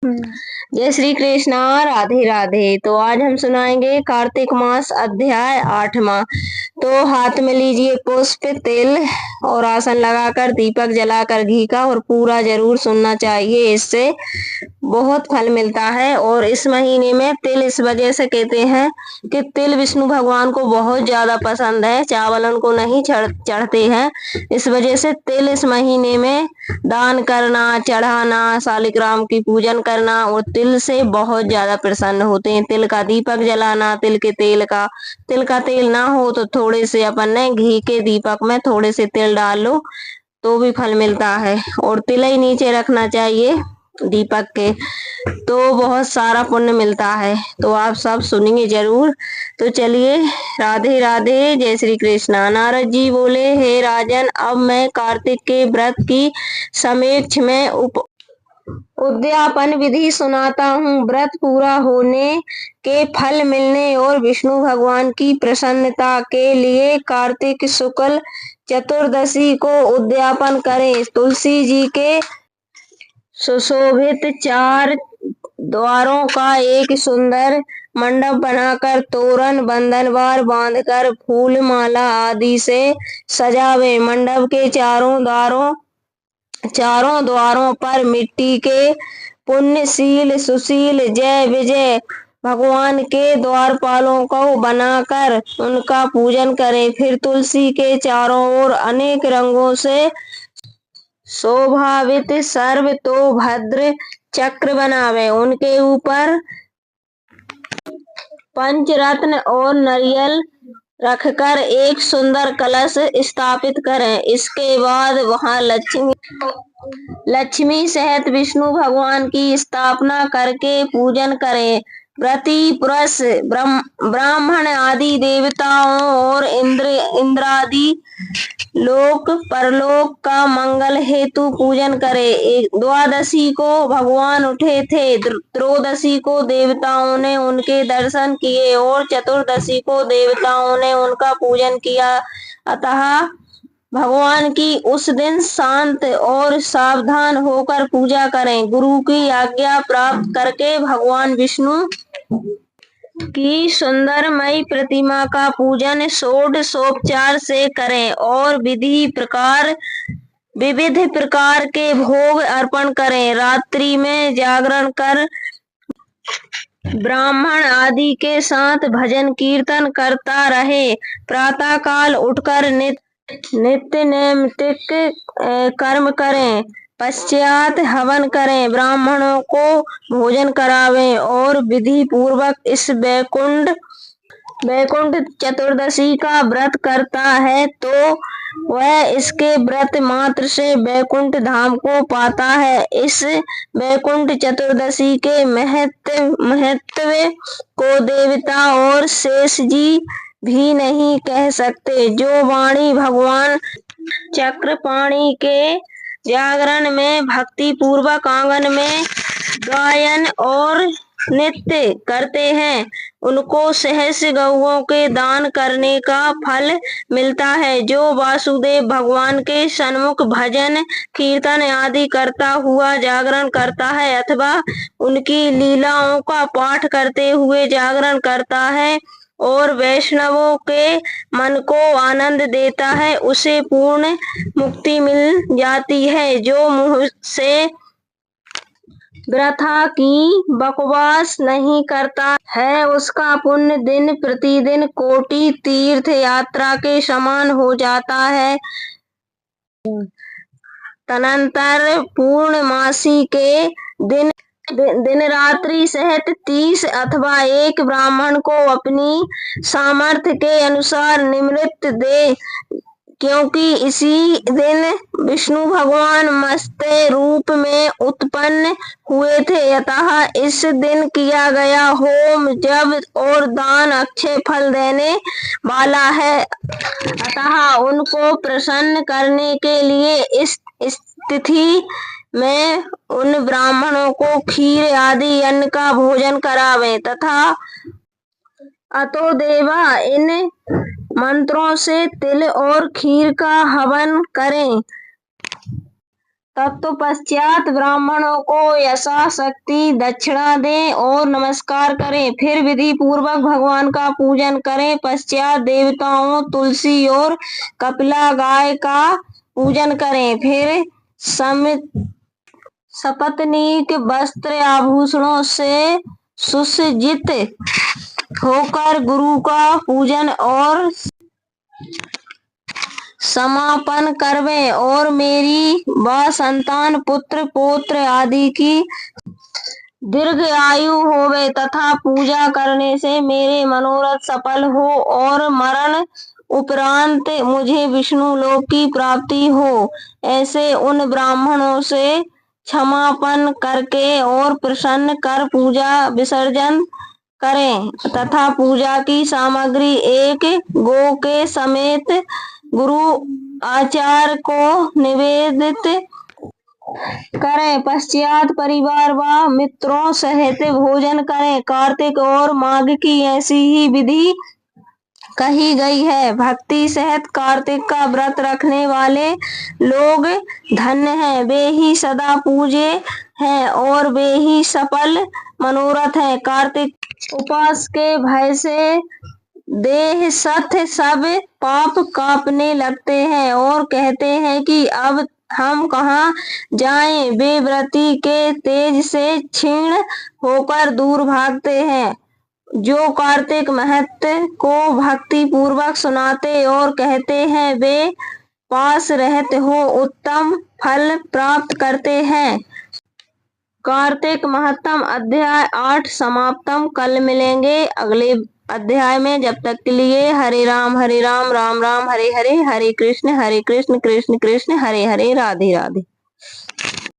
जय श्री कृष्णा, राधे राधे। तो आज हम सुनाएंगे कार्तिक मास अध्याय 8वां। तो हाथ में लीजिए पुष्प, तेल और आसन लगाकर दीपक जलाकर घी का और पूरा जरूर सुनना चाहिए। इससे बहुत फल मिलता है। और इस महीने में तिल इस वजह से कहते हैं कि तिल विष्णु भगवान को बहुत ज्यादा पसंद है, चावल उनको नहीं चढ़ते हैं। इस वजह से तिल इस महीने में दान करना, चढ़ाना, शालिग्राम की पूजन करना और तिल से बहुत ज्यादा प्रसन्न होते हैं। तिल का दीपक जलाना, तिल का तेल ना हो तो थोड़े से अपन ने घी के दीपक में थोड़े से तिल डाल लो तो भी फल मिलता है। और तिल ही नीचे रखना चाहिए दीपक के, तो बहुत सारा पुण्य मिलता है। तो आप सब सुनिए जरूर। तो चलिए, राधे राधे, जय श्री कृष्णा। नारद जी बोले, हे राजन, अब मैं कार्तिक के व्रत की समीक्ष में उद्यापन विधि सुनाता हूँ। व्रत पूरा होने के फल मिलने और विष्णु भगवान की प्रसन्नता के लिए कार्तिक शुक्ल चतुर्दशी को उद्यापन करें। तुलसी जी के सुशोभित 4 द्वारों का एक सुंदर मंडप बनाकर तोरण बंधनवार बांधकर फूल माला आदि से सजावे। मंडप के चारों द्वारों पर मिट्टी के पुण्यशील सुशील जय विजय भगवान के द्वारपालों को बनाकर उनका पूजन करें। फिर तुलसी के चारों ओर अनेक रंगों से शोभावित सर्व तो भद्र चक्र बनावे। उनके ऊपर पंचरत्न और नारियल रखकर एक सुंदर कलश स्थापित करें। इसके बाद वहां लक्ष्मी सहित विष्णु भगवान की स्थापना करके पूजन करें। व्रती पुरुष ब्राह्मण आदि देवताओं और इंद्रादि लोक परलोक का मंगल हेतु पूजन करे। द्वादशी को भगवान उठे थे, त्रयोदशी को देवताओं ने उनके दर्शन किए और चतुर्दशी को देवताओं ने उनका पूजन किया। अतः भगवान की उस दिन शांत और सावधान होकर पूजा करें। गुरु की आज्ञा प्राप्त करके भगवान विष्णु की सुंदरमयी प्रतिमा का पूजन षोडशोपचार से करें और विविध प्रकार के भोग अर्पण करें। रात्रि में जागरण कर ब्राह्मण आदि के साथ भजन कीर्तन करता रहे। प्रातः काल उठकर नित्य नैमित्तिक कर्म करें, पश्चात हवन करें, ब्राह्मणों को भोजन करावें और विधि पूर्वक इस वैकुंठ चतुर्दशी का व्रत करता है तो वह इसके व्रत मात्र से वैकुंठ धाम को पाता है। इस वैकुंठ चतुर्दशी के महत्व को देवता और शेष जी भी नहीं कह सकते। जो वाणी भगवान चक्रपाणि के जागरण में भक्ति पूर्वक आंगन में गायन और नृत्य करते हैं, उनको सहस्र गौओं के दान करने का फल मिलता है। जो वासुदेव भगवान के सन्मुख भजन कीर्तन आदि करता हुआ जागरण करता है अथवा उनकी लीलाओं का पाठ करते हुए जागरण करता है और वैष्णवों के मन को आनंद देता है, उसे पूर्ण मुक्ति मिल जाती है। जो मुंह से वृथा की बकवास नहीं करता है उसका पुण्य दिन प्रतिदिन कोटि तीर्थ यात्रा के समान हो जाता है। तदनंतर पूर्णमासी के दिन रात्रि सहित 30 अथवा 1 ब्राह्मण को अपनी सामर्थ्य के अनुसार निमृत दे, क्योंकि इसी दिन विष्णु भगवान मत्स्य रूप में उत्पन्न हुए थे। अतः इस दिन किया गया होम जप और दान अक्षय फल देने वाला है। अतः उनको प्रसन्न करने के लिए इस तिथि में उन ब्राह्मणों को खीर आदि अन्न का भोजन करावें तथा अतो देवा इन मंत्रों से तिल और खीर का हवन करें। तत्पश्चात ब्राह्मणों को यथाशक्ति दक्षिणा दें और नमस्कार करें। फिर विधि पूर्वक भगवान का पूजन करें। पश्चात देवताओं, तुलसी और कपिला गाय का पूजन करें। फिर सपत्नीक वस्त्र आभूषणों से सुसज्जित होकर गुरु का पूजन और समापन करवें और मेरी व संतान, पुत्र पौत्र आदि की दीर्घ आयु होवे तथा पूजा करने से मेरे मनोरथ सफल हो और मरण उपरांत मुझे विष्णु लोक की प्राप्ति हो। ऐसे उन ब्राह्मणों से क्षमापन करके और प्रसन्न कर पूजा विसर्जन करें तथा पूजा की सामग्री एक गो के समेत गुरु आचार्य को निवेदित करें। पश्चात परिवार व मित्रों सहित भोजन करें। कार्तिक और माघ की ऐसी ही विधि कही गई है। भक्ति सहित कार्तिक का व्रत रखने वाले लोग धन्य हैं, वे ही सदा पूजे हैं और वे ही सफल मनोरथ हैं। कार्तिक उपवास के भय से देह सथ सब पाप कांपने लगते हैं और कहते हैं कि अब हम कहाँ जाएं। वे व्रती के तेज से क्षीण होकर दूर भागते हैं। जो कार्तिक महत्व को भक्ति पूर्वक सुनाते और कहते हैं, वे पास रहते हो उत्तम फल प्राप्त करते हैं। कार्तिक महत्तम अध्याय 8 समाप्तम। कल मिलेंगे अगले अध्याय में। जब तक के लिए हरे राम राम राम हरे हरे, हरे कृष्ण कृष्ण कृष्ण कृष्ण हरे हरे, राधे राधे।